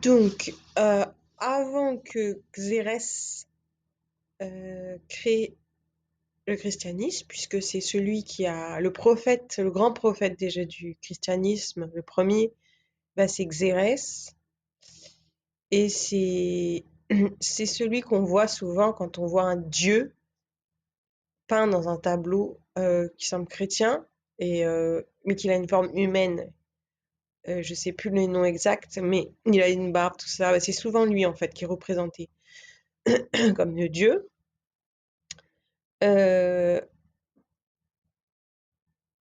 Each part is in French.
Donc, avant que Xérès crée le christianisme, puisque c'est celui qui a le prophète, le grand prophète déjà du christianisme, le premier, bah, c'est Xérès, et c'est celui qu'on voit souvent quand on voit un dieu peint dans un tableau qui semble chrétien, mais qu'il a une forme humaine. Je sais plus les noms exacts, mais il a une barbe, tout ça. C'est souvent lui en fait qui est représenté comme le dieu. Euh,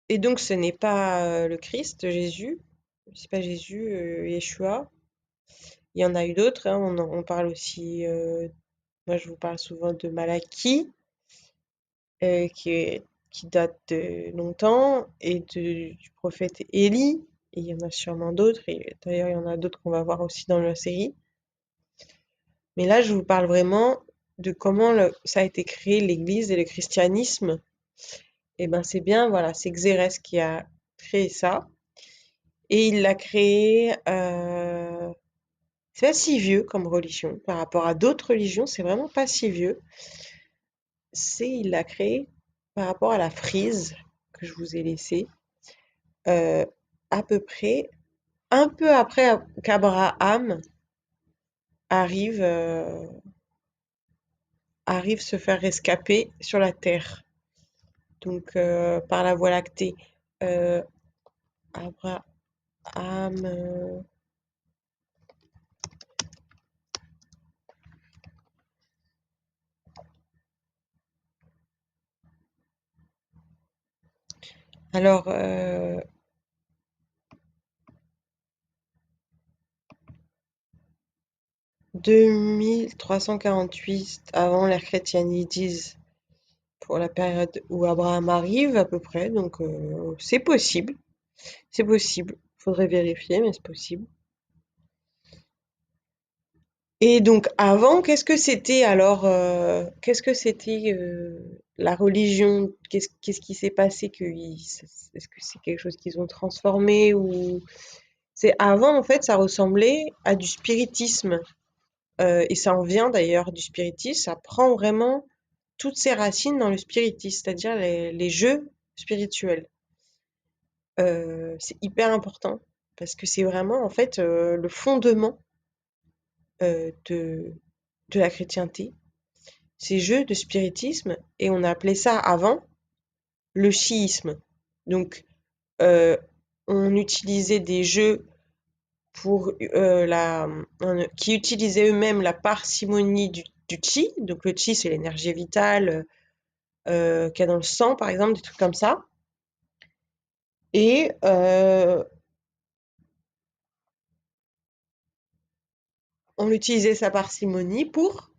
et donc ce n'est pas le Christ, Jésus. C'est pas Jésus, Yeshua. Il y en a eu d'autres, hein. On parle aussi. Moi, je vous parle souvent de Malachie, euh, qui est- qui date de longtemps, et du prophète Élie. Et il y en a sûrement d'autres. Et d'ailleurs, il y en a d'autres qu'on va voir aussi dans la série. Mais là, je vous parle vraiment de comment ça a été créé, l'Église et le christianisme. Et ben, c'est bien, voilà, c'est Xérès qui a créé ça. Et il l'a créé, c'est pas si vieux comme religion par rapport à d'autres religions, c'est vraiment pas si vieux. Il l'a créé par rapport à la frise que je vous ai laissée, euh, à peu près un peu après qu'Abraham arrive, arrive se faire rescaper sur la terre, donc par la Voie lactée. Euh, Abraham, alors 2348 avant l'ère chrétienne, ils disent, pour la période où Abraham arrive à peu près, donc c'est possible, c'est possible. Faudrait vérifier, mais c'est possible. Et donc avant, qu'est-ce que c'était alors qu'est-ce que c'était la religion? Qu'est-ce qui s'est passé est-ce que c'est quelque chose qu'ils ont transformé ou c'est avant en fait ça ressemblait à du spiritisme. Et ça en vient d'ailleurs du spiritisme, ça prend vraiment toutes ses racines dans le spiritisme, c'est-à-dire les jeux spirituels. C'est hyper important parce que c'est vraiment en fait le fondement de la chrétienté, ces jeux de spiritisme, et on appelait ça avant le chiisme. Donc euh, on utilisait des jeux pour qui utilisaient eux-mêmes la parcimonie du chi. Donc le chi, c'est l'énergie vitale qu'il y a dans le sang, par exemple, des trucs comme ça. Et on utilisait sa parcimonie pour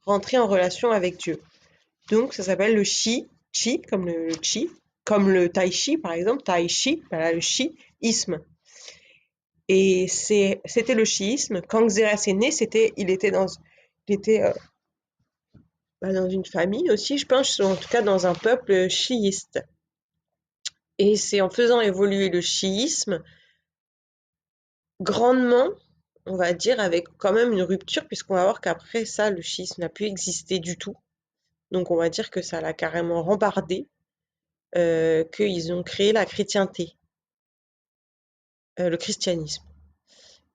rentrer en relation avec Dieu. Donc ça s'appelle le chi comme le chi, comme le tai chi par exemple, tai chi, voilà le chi-isme. Et c'était le chiisme. Quand Xérès est né, il était bah, dans une famille aussi, je pense, ou en tout cas dans un peuple chiiste. Et c'est en faisant évoluer le chiisme grandement, on va dire, avec quand même une rupture, puisqu'on va voir qu'après ça, le chiisme n'a plus existé du tout. Donc on va dire que ça l'a carrément rembardé, qu'ils ont créé la chrétienté, le christianisme.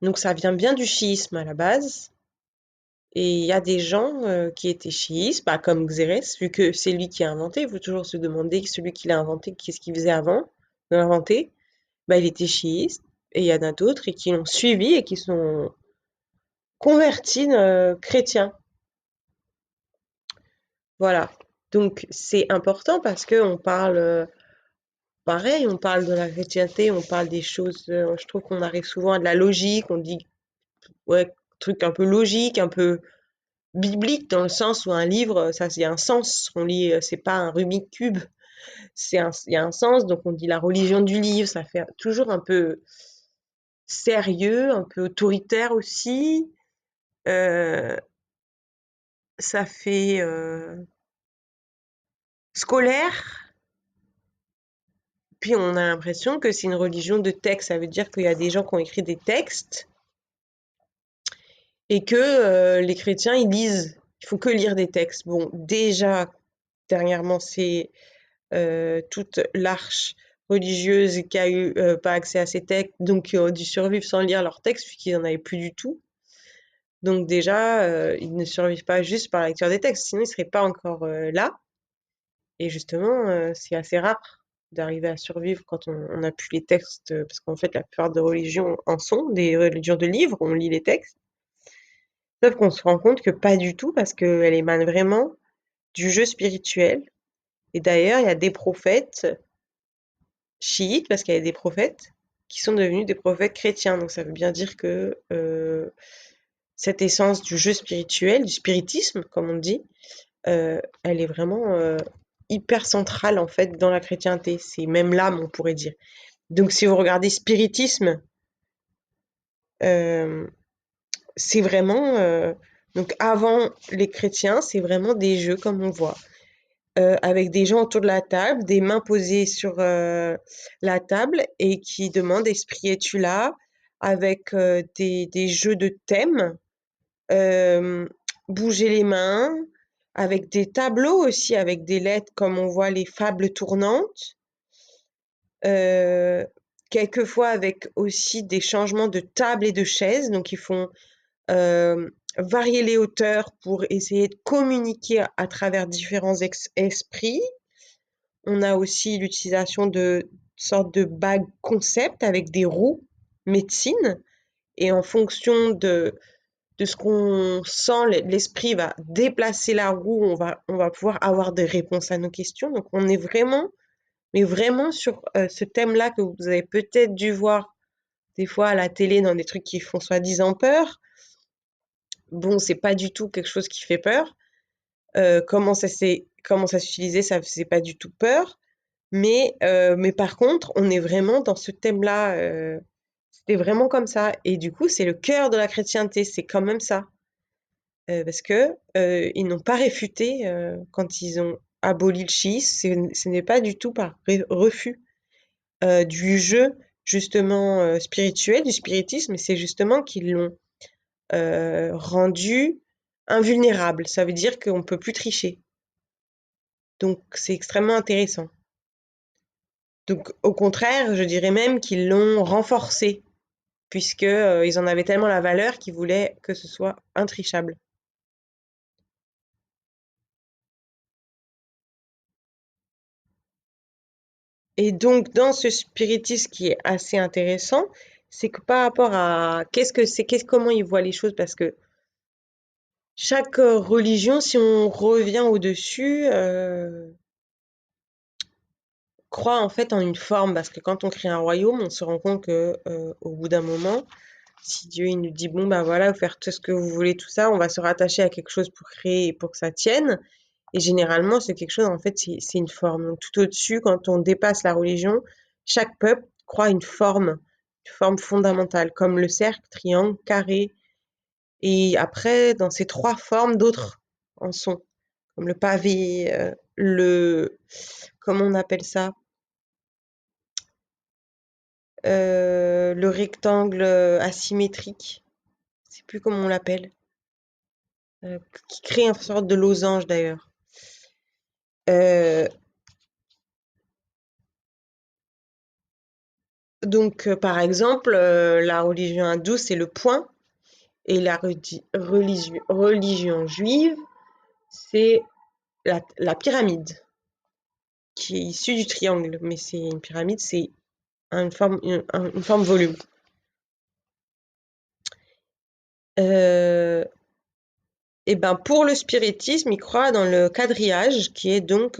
Donc ça vient bien du chiisme à la base. Et il y a des gens qui étaient chiistes, bah, comme Xérès, vu que c'est lui qui a inventé. Il faut toujours se demander celui qui l'a inventé, qu'est-ce qu'il faisait avant de l'inventer. Bah, il était chiiste. Et il y en a d'autres et qui l'ont suivi et qui sont convertis chrétiens. Voilà. Donc c'est important parce que on parle, pareil, on parle de la chrétienté, on parle des choses. Je trouve qu'on arrive souvent à de la logique. On dit ouais, truc un peu logique, un peu biblique dans le sens où un livre, ça, il y a un sens. On lit, c'est pas un Rubik's Cube, il y a un sens. Donc on dit la religion du livre, ça fait toujours un peu sérieux, un peu autoritaire aussi. Euh, Ça fait scolaire. Puis on a l'impression que c'est une religion de texte. Ça veut dire qu'il y a des gens qui ont écrit des textes et que les chrétiens, ils font que lire des textes. Bon, déjà, dernièrement, c'est toute l'arche religieuse qui a eu pas accès à ces textes, donc qui ont dû survivre sans lire leurs textes, puisqu'ils n'en avaient plus du tout. Donc déjà, ils ne survivent pas juste par la lecture des textes, sinon ils ne seraient pas encore là. Et justement, c'est assez rare d'arriver à survivre quand on n'a plus les textes, parce qu'en fait, la plupart des religions en sont, des religions de livres, on lit les textes. Sauf qu'on se rend compte que pas du tout, parce qu'elle émane vraiment du jeu spirituel. Et d'ailleurs, il y a des prophètes chiites, parce qu'il y a des prophètes, qui sont devenus des prophètes chrétiens. Donc ça veut bien dire que cette essence du jeu spirituel, du spiritisme, comme on dit, elle est vraiment hyper centrale en fait dans la chrétienté. C'est même l'âme, on pourrait dire. Donc si vous regardez spiritisme, euh, c'est vraiment donc avant les chrétiens, c'est vraiment des jeux comme on voit. Avec des gens autour de la table, des mains posées sur la table et qui demandent esprit es-tu là? Avec des jeux de thèmes, euh, bouger les mains, avec des tableaux aussi, avec des lettres comme on voit les fables tournantes, euh, quelquefois avec aussi des changements de table et de chaise, donc ils font varier les hauteurs pour essayer de communiquer à travers différents esprits. On a aussi l'utilisation de sortes de bagues concept avec des roues médecine. Et en fonction de ce qu'on sent, l'esprit va déplacer la roue, on va pouvoir avoir des réponses à nos questions. Donc on est vraiment, mais vraiment sur ce thème-là que vous avez peut-être dû voir des fois à la télé dans des trucs qui font soi-disant peur. Bon, c'est pas du tout quelque chose qui fait peur. Comment ça s'utilisait, ça faisait pas du tout peur. Mais par contre, on est vraiment dans ce thème-là. C'était vraiment comme ça. Et du coup, c'est le cœur de la chrétienté. C'est quand même ça. Parce que ils n'ont pas réfuté quand ils ont aboli le chiisme. Ce n'est pas du tout par refus du jeu justement spirituel, du spiritisme. Mais c'est justement qu'ils l'ont rendu invulnérable. Ça veut dire qu'on ne peut plus tricher. Donc, c'est extrêmement intéressant. Donc, au contraire, je dirais même qu'ils l'ont renforcé, puisque ils en avaient tellement la valeur qu'ils voulaient que ce soit intrichable. Et donc, dans ce spiritisme qui est assez intéressant, c'est que par rapport à comment ils voient les choses, parce que chaque religion, si on revient au-dessus, croit en fait en une forme, parce que quand on crée un royaume, on se rend compte que au bout d'un moment, si Dieu il nous dit bon bah voilà, vous faire tout ce que vous voulez, tout ça, on va se rattacher à quelque chose pour créer et pour que ça tienne. Et généralement, c'est quelque chose, en fait, c'est une forme. Donc, tout au-dessus, quand on dépasse la religion, chaque peuple croit une forme fondamentale, comme le cercle, triangle, carré. Et après, dans ces trois formes, d'autres en sont, comme le pavé, comment on appelle ça? Le rectangle asymétrique, je sais plus comment on l'appelle, qui crée une sorte de losange d'ailleurs. Euh, donc, par exemple, la religion hindoue, c'est le point, et la religion juive, c'est la pyramide, qui est issue du triangle. Mais c'est une pyramide, c'est une forme volume. Euh, et ben pour le spiritisme, il croit dans le quadrillage, qui est donc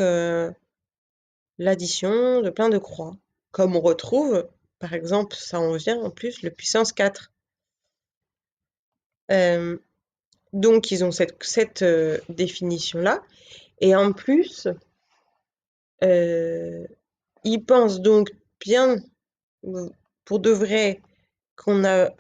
l'addition de plein de croix. Comme on retrouve, par exemple, ça en vient en plus, le puissance 4. Euh, donc, ils ont cette définition-là. Et en plus, euh, ils pensent donc bien, pour de vrai, qu'on a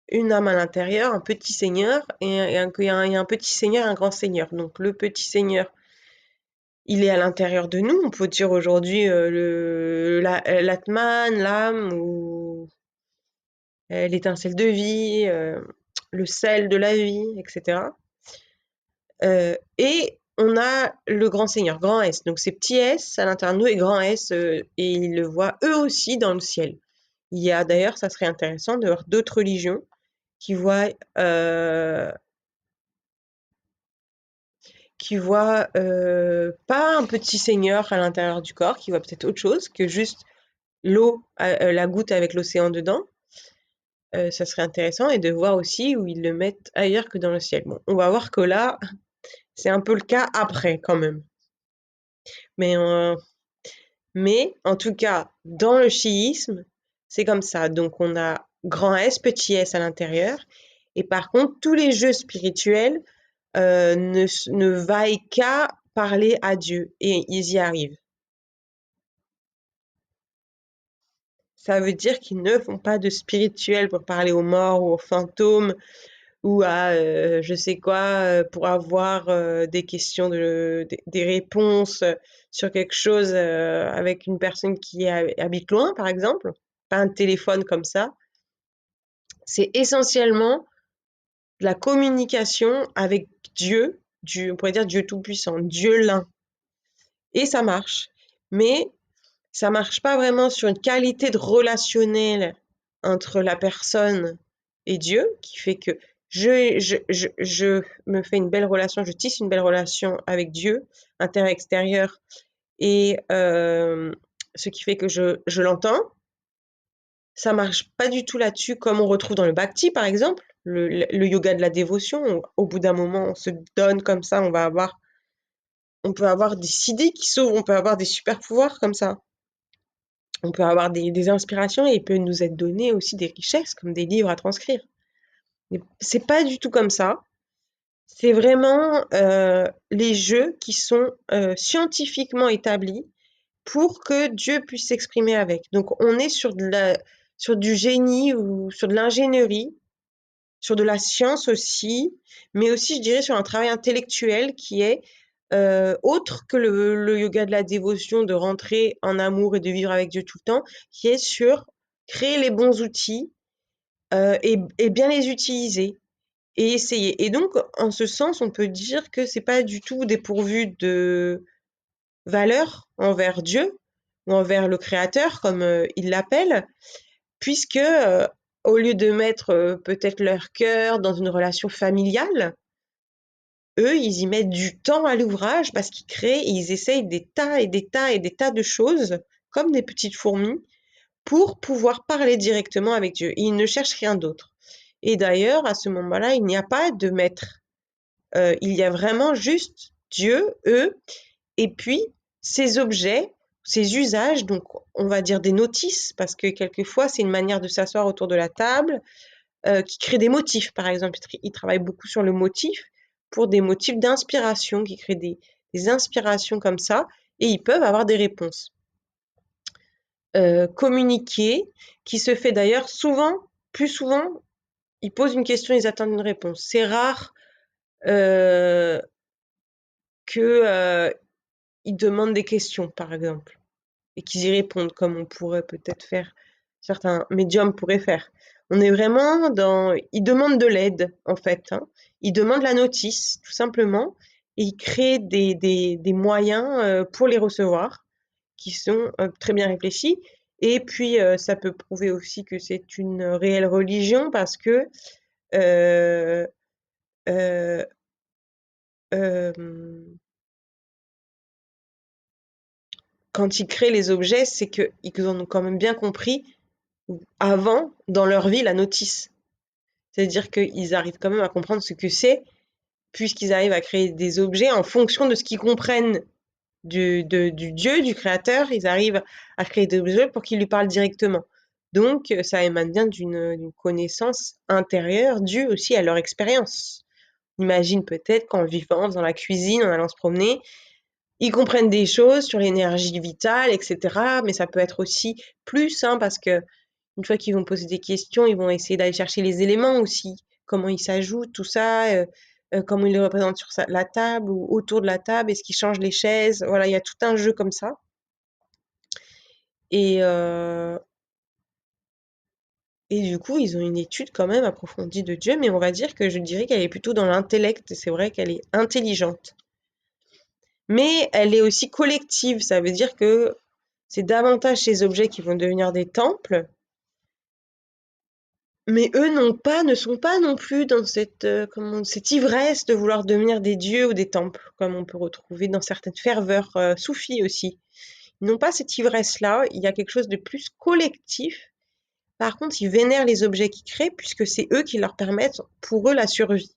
une âme à l'intérieur, un petit seigneur, il y a un petit seigneur et un grand seigneur. Donc, le petit seigneur, il est à l'intérieur de nous. On peut dire aujourd'hui l'Atman, l'âme, ou l'étincelle de vie, le sel de la vie, etc. Et on a le grand Seigneur, grand S. Donc c'est petit s à l'intérieur de nous et grand S, et ils le voient eux aussi dans le ciel. Il y a d'ailleurs, ça serait intéressant de voir d'autres religions qui voient, pas un petit Seigneur à l'intérieur du corps, qui voient peut-être autre chose que juste l'eau, la goutte avec l'océan dedans. Ça serait intéressant et de voir aussi où ils le mettent ailleurs que dans le ciel. Bon, on va voir que là, c'est un peu le cas après quand même. Mais, en tout cas, dans le chiisme, c'est comme ça. Donc on a grand S, petit s à l'intérieur. Et par contre, tous les jeux spirituels ne vaillent qu'à parler à Dieu. Et ils y arrivent. Ça veut dire qu'ils ne font pas de spirituel pour parler aux morts ou aux fantômes ou à je sais quoi, pour avoir des questions, des réponses sur quelque chose avec une personne qui habite loin, par exemple. Pas un téléphone comme ça. C'est essentiellement de la communication avec Dieu, on pourrait dire Dieu Tout-Puissant, Dieu l'un. Et ça marche. Mais ça marche pas vraiment sur une qualité de relationnel entre la personne et Dieu, qui fait que je me fais une belle relation, je tisse une belle relation avec Dieu, intérieur-extérieur, et ce qui fait que je l'entends. Ça marche pas du tout là-dessus, comme on retrouve dans le bhakti, par exemple, le yoga de la dévotion. Au bout d'un moment, on se donne comme ça, on peut avoir des idées qui s'ouvrent, on peut avoir des super pouvoirs comme ça. On peut avoir des inspirations et il peut nous être donné aussi des richesses, comme des livres à transcrire. Mais c'est pas du tout comme ça. C'est vraiment les jeux qui sont scientifiquement établis pour que Dieu puisse s'exprimer avec. Donc on est sur du génie ou sur de l'ingénierie, sur de la science aussi, mais aussi je dirais sur un travail intellectuel qui est autre que le yoga de la dévotion, de rentrer en amour et de vivre avec Dieu tout le temps, qui est sur créer les bons outils et bien les utiliser et essayer. Et donc, en ce sens, on peut dire que c'est pas du tout dépourvu de valeur envers Dieu ou envers le Créateur, comme il l'appelle, puisque au lieu de mettre peut-être leur cœur dans une relation familiale, eux, ils y mettent du temps à l'ouvrage parce qu'ils créent et ils essayent des tas et des tas et des tas de choses, comme des petites fourmis, pour pouvoir parler directement avec Dieu. Ils ne cherchent rien d'autre. Et d'ailleurs, à ce moment-là, il n'y a pas de maître. Il y a vraiment juste Dieu, eux, et puis ces objets, ces usages, donc on va dire des notices, parce que quelquefois c'est une manière de s'asseoir autour de la table, qui crée des motifs, par exemple. Ils travaillent beaucoup sur le motif pour des motifs d'inspiration, qui créent des inspirations comme ça, et ils peuvent avoir des réponses. Communiquer, qui se fait d'ailleurs souvent, plus souvent, ils posent une question, ils attendent une réponse. C'est rare euh, que ils demandent des questions, par exemple, et qu'ils y répondent, comme on pourrait peut-être faire, certains médiums pourraient faire. On est vraiment dans... Ils demandent de l'aide, en fait. Hein. Ils demandent la notice, tout simplement, et ils créent des moyens pour les recevoir, qui sont très bien réfléchis. Et puis, ça peut prouver aussi que c'est une réelle religion, parce que euh, euh, euh, quand ils créent les objets, c'est qu'ils en ont quand même bien compris avant, dans leur vie, la notice. C'est-à-dire qu'ils arrivent quand même à comprendre ce que c'est, puisqu'ils arrivent à créer des objets en fonction de ce qu'ils comprennent du Dieu, du Créateur. Ils arrivent à créer des objets pour qu'ils lui parlent directement. Donc, ça émane bien d'une connaissance intérieure due aussi à leur expérience. On imagine peut-être qu'en vivant dans la cuisine, en allant se promener, ils comprennent des choses sur l'énergie vitale, etc. Mais ça peut être aussi plus, hein, parce que une fois qu'ils vont poser des questions, ils vont essayer d'aller chercher les éléments aussi, comment ils s'ajoutent, tout ça, comment ils les représentent sur la table ou autour de la table, est-ce qu'ils changent les chaises, voilà, il y a tout un jeu comme ça. Et Et du coup, ils ont une étude quand même approfondie de Dieu, mais on va dire que je dirais qu'elle est plutôt dans l'intellect. C'est vrai qu'elle est intelligente. Mais elle est aussi collective. Ça veut dire que c'est davantage ces objets qui vont devenir des temples. Mais eux ne sont pas non plus dans cette ivresse de vouloir devenir des dieux ou des temples, comme on peut retrouver dans certaines ferveurs soufis aussi. Ils n'ont pas cette ivresse-là. Il y a quelque chose de plus collectif. Par contre, ils vénèrent les objets qu'ils créent puisque c'est eux qui leur permettent, pour eux, la survie.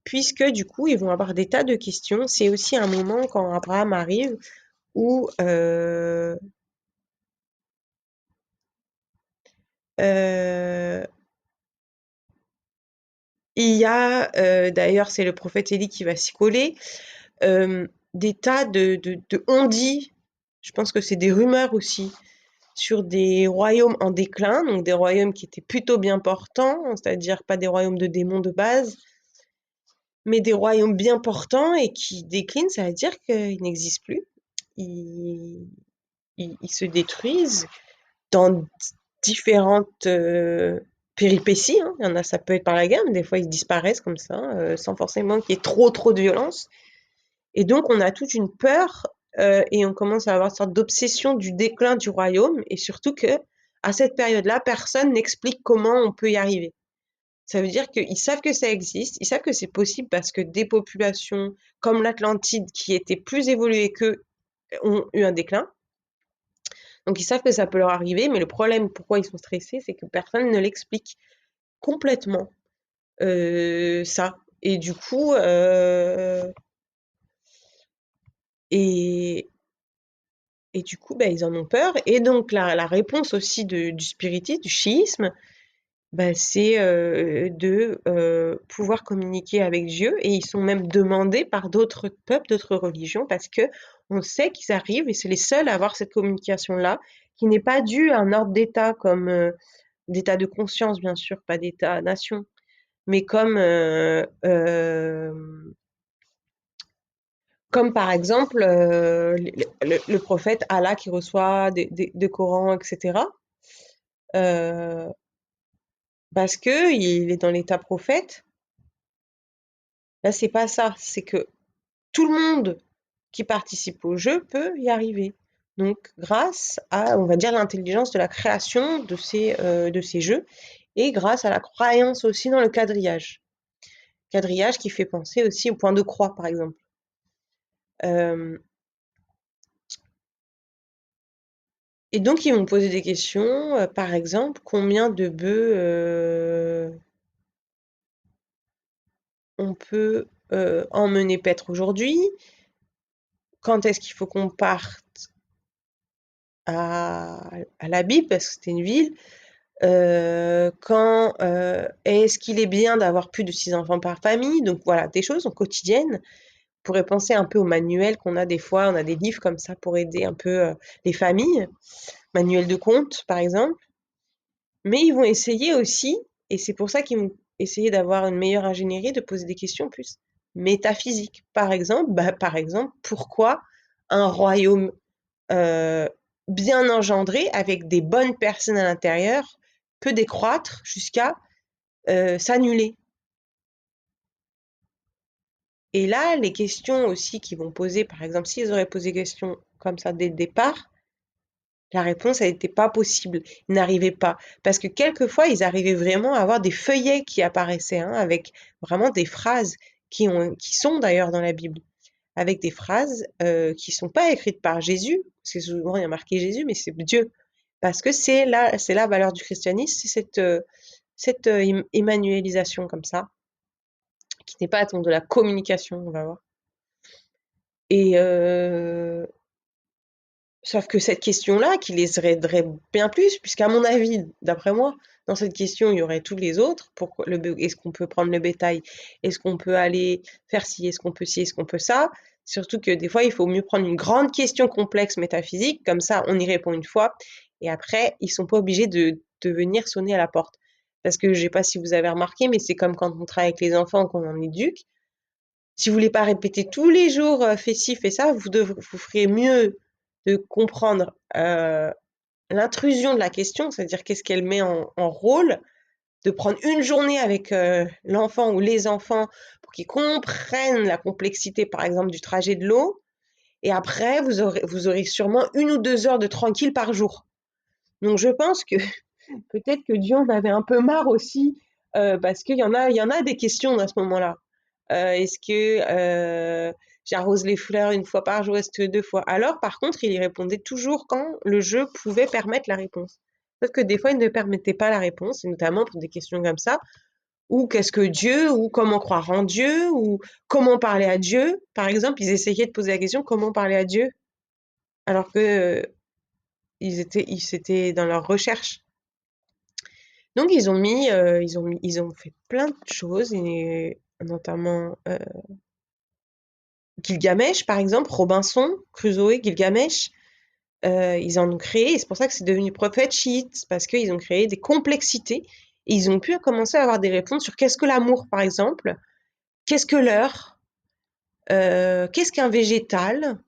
Puisque du coup, ils vont avoir des tas de questions. C'est aussi un moment quand Abraham arrive où euh, il y a, d'ailleurs, c'est le prophète Élie qui va s'y coller, des tas de on-dit, je pense que c'est des rumeurs aussi, sur des royaumes en déclin, donc des royaumes qui étaient plutôt bien portants, c'est-à-dire pas des royaumes de démons de base, mais des royaumes bien portants et qui déclinent, ça veut dire qu'ils n'existent plus. Ils, ils se détruisent dans différentes péripéties, hein. Il y en a, ça peut être par la guerre, mais des fois ils disparaissent comme ça, sans forcément qu'il y ait trop de violence. Et donc on a toute une peur et on commence à avoir une sorte d'obsession du déclin du royaume et surtout que à cette période-là, personne n'explique comment on peut y arriver. Ça veut dire qu'ils savent que ça existe, ils savent que c'est possible parce que des populations comme l'Atlantide qui étaient plus évoluées qu'eux ont eu un déclin. Donc ils savent que ça peut leur arriver, mais le problème pourquoi ils sont stressés, c'est que personne ne l'explique complètement ça. Et du coup, et, et du coup, bah, ils en ont peur. Et donc la réponse aussi du spiritisme, du chiisme, bah, c'est de pouvoir communiquer avec Dieu. Et ils sont même demandés par d'autres peuples, d'autres religions, parce que on sait qu'ils arrivent et c'est les seuls à avoir cette communication-là, qui n'est pas due à un ordre d'État comme d'état de conscience, bien sûr, pas d'État-nation, mais comme par exemple le prophète Allah qui reçoit des Corans, etc. euh, parce que il est dans l'état prophète. Là, c'est pas ça. C'est que tout le monde qui participe au jeu peut y arriver. Donc, grâce à, on va dire, l'intelligence de la création de ces jeux et grâce à la croyance aussi dans le quadrillage. Quadrillage qui fait penser aussi au point de croix, par exemple. Euh, et donc, ils vont poser des questions, par exemple, combien de bœufs on peut emmener paître aujourd'hui? Quand est-ce qu'il faut qu'on parte à la Bible, parce que c'était une ville? Quand est-ce qu'il est bien d'avoir plus de 6 enfants par famille? Donc voilà, des choses quotidiennes. On pourrait penser un peu aux manuels qu'on a des fois, on a des livres comme ça pour aider un peu les familles, manuel de compte par exemple. Mais ils vont essayer aussi, et c'est pour ça qu'ils vont essayer d'avoir une meilleure ingénierie, de poser des questions plus métaphysiques. Par exemple, pourquoi un royaume euh, bien engendré, avec des bonnes personnes à l'intérieur, peut décroître jusqu'à s'annuler? Et là, les questions aussi qu'ils vont poser, par exemple, s'ils auraient posé des questions comme ça dès le départ, la réponse, elle n'était pas possible. Ils n'arrivaient pas. Parce que quelquefois, ils arrivaient vraiment à avoir des feuillets qui apparaissaient, hein, avec vraiment des phrases qui sont d'ailleurs dans la Bible, avec des phrases qui sont pas écrites par Jésus, parce que souvent il y a marqué Jésus, mais c'est Dieu. Parce que c'est la valeur du christianisme, c'est cette emmanuélisation comme ça, qui n'est pas de la communication, on va voir. Et sauf que cette question-là, qui les aiderait bien plus, puisqu'à mon avis, d'après moi, dans cette question, il y aurait tous les autres. Pourquoi est-ce qu'on peut prendre le bétail? Est-ce qu'on peut aller faire ci? Est-ce qu'on peut ci? Est-ce qu'on peut ça? Surtout que des fois, il faut mieux prendre une grande question complexe métaphysique, comme ça, on y répond une fois, et après, ils sont pas obligés de venir sonner à la porte. Parce que je sais pas si vous avez remarqué, mais c'est comme quand on travaille avec les enfants, qu'on en éduque. Si vous voulez pas répéter tous les jours fais ci, fais ça, vous feriez mieux de comprendre l'intrusion de la question, c'est-à-dire qu'est-ce qu'elle met en rôle, de prendre une journée avec l'enfant ou les enfants pour qu'ils comprennent la complexité, par exemple, du trajet de l'eau, et après, vous aurez sûrement 1 ou 2 heures de tranquille par jour. Donc je pense que peut-être que Dieu en avait un peu marre aussi, parce qu'il y en a des questions à ce moment-là. Est-ce que j'arrose les fleurs 1 fois par jour? Est-ce que 2 fois? Alors, par contre, il y répondait toujours quand le jeu pouvait permettre la réponse. Sauf que des fois, il ne permettait pas la réponse, et notamment pour des questions comme ça, ou qu'est-ce que Dieu, ou comment croire en Dieu, ou comment parler à Dieu. Par exemple, ils essayaient de poser la question comment parler à Dieu, alors que c'était dans leur recherche. Donc ils ont fait plein de choses, et notamment Gilgamesh, par exemple, Robinson Crusoe, Gilgamesh, ils en ont créé, et c'est pour ça que c'est devenu prophète chiite, parce qu'ils ont créé des complexités, et ils ont pu commencer à avoir des réponses sur qu'est-ce que l'amour, par exemple, qu'est-ce que l'heure, qu'est-ce qu'un végétal.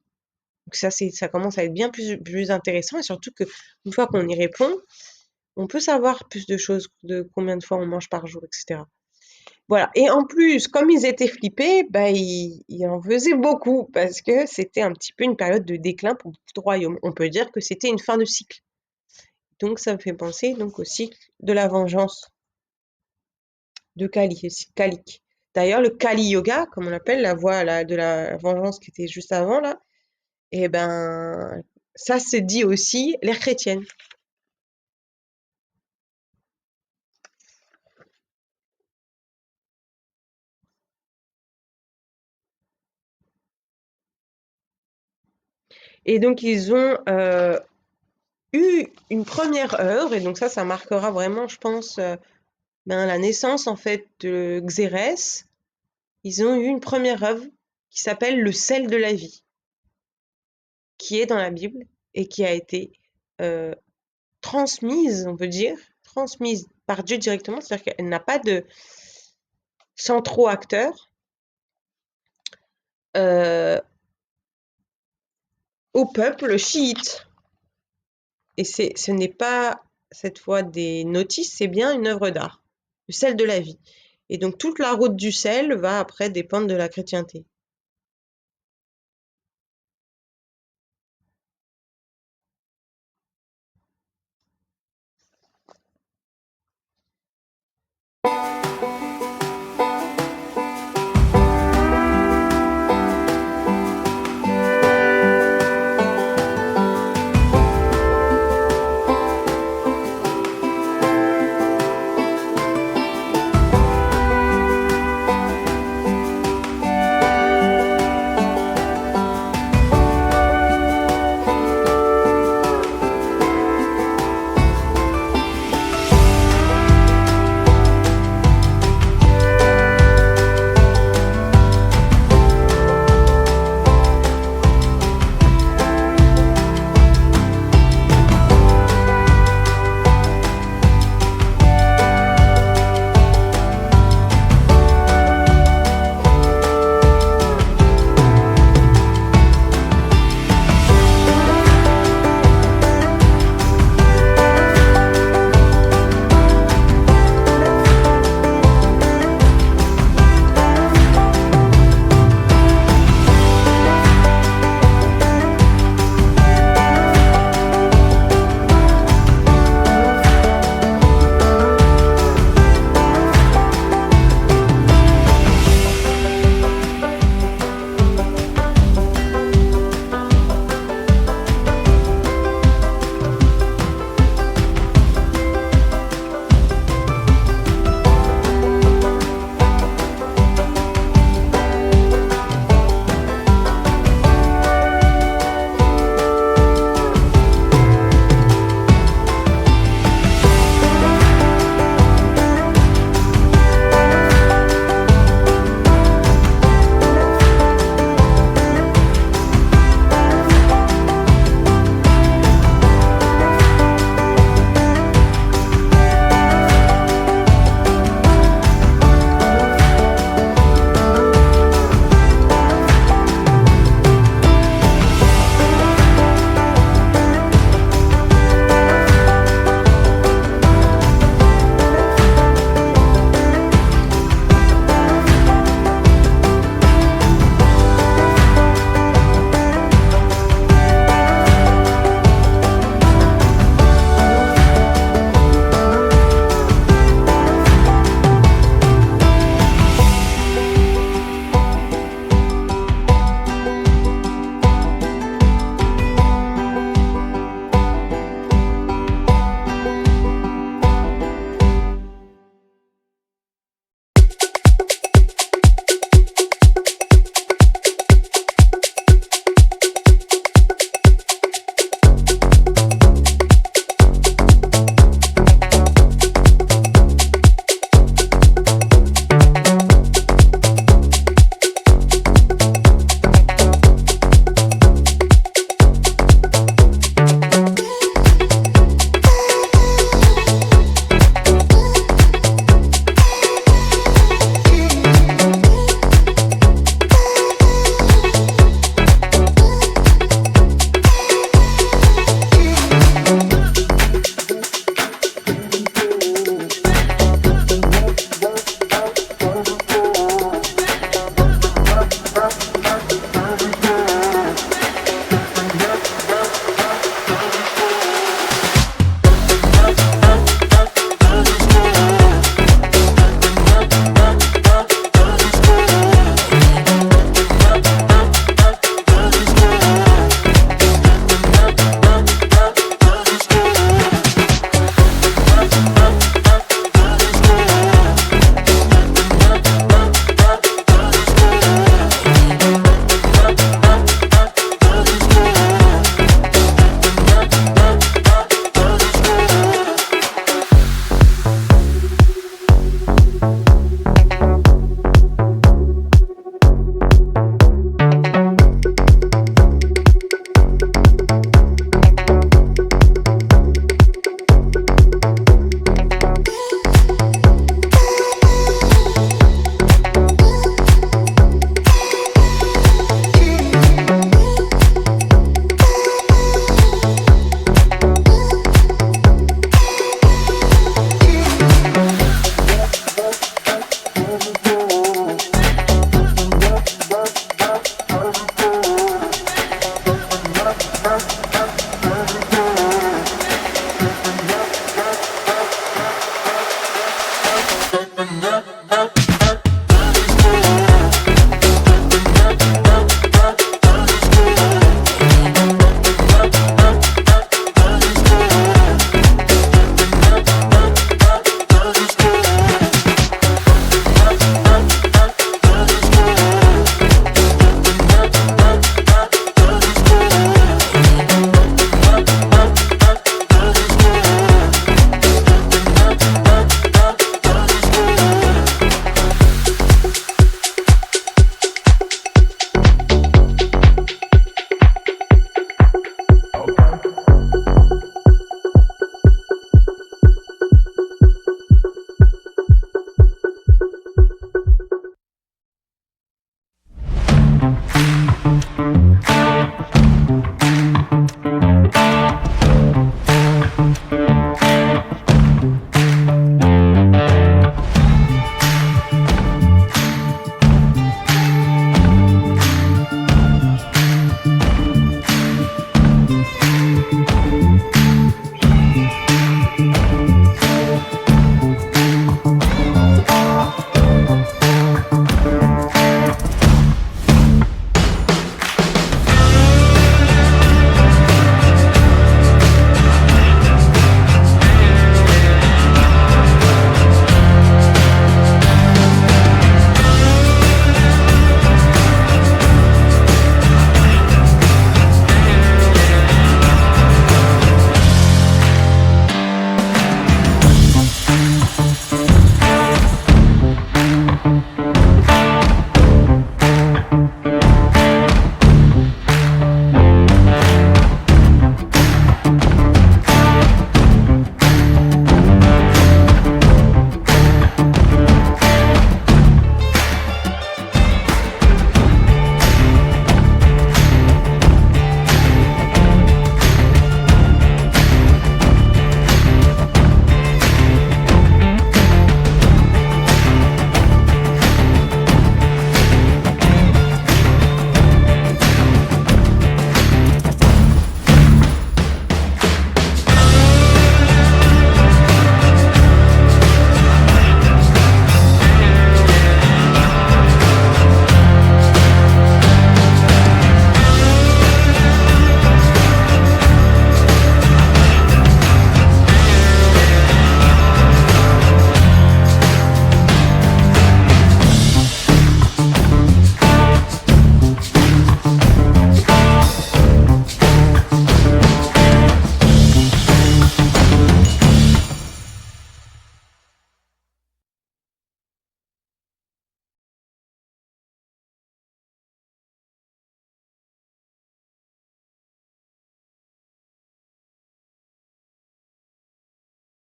Donc ça commence à être bien plus intéressant, et surtout que une fois qu'on y répond, on peut savoir plus de choses, de combien de fois on mange par jour, etc. Voilà. Et en plus, comme ils étaient flippés, bah, ils en faisaient beaucoup parce que c'était un petit peu une période de déclin pour beaucoup de royaumes. On peut dire que c'était une fin de cycle. Donc ça me fait penser donc au cycle de la vengeance de Kali, Kalik. D'ailleurs, le Kali Yoga, comme on l'appelle, la voie de la vengeance qui était juste avant là, et ben ça se dit aussi l'ère chrétienne. Et donc ils ont eu une première œuvre, et donc ça marquera vraiment, je pense, ben, la naissance en fait de Xérès. Ils ont eu une première œuvre qui s'appelle Le sel de la vie, qui est dans la Bible et qui a été euh, transmise, on peut dire, transmise par Dieu directement, c'est-à-dire qu'elle n'a pas de centraux acteurs, euh, au peuple chiite. Et ce n'est pas cette fois des notices, c'est bien une œuvre d'art, le sel de la vie. Et donc toute la route du sel va après dépendre de la chrétienté.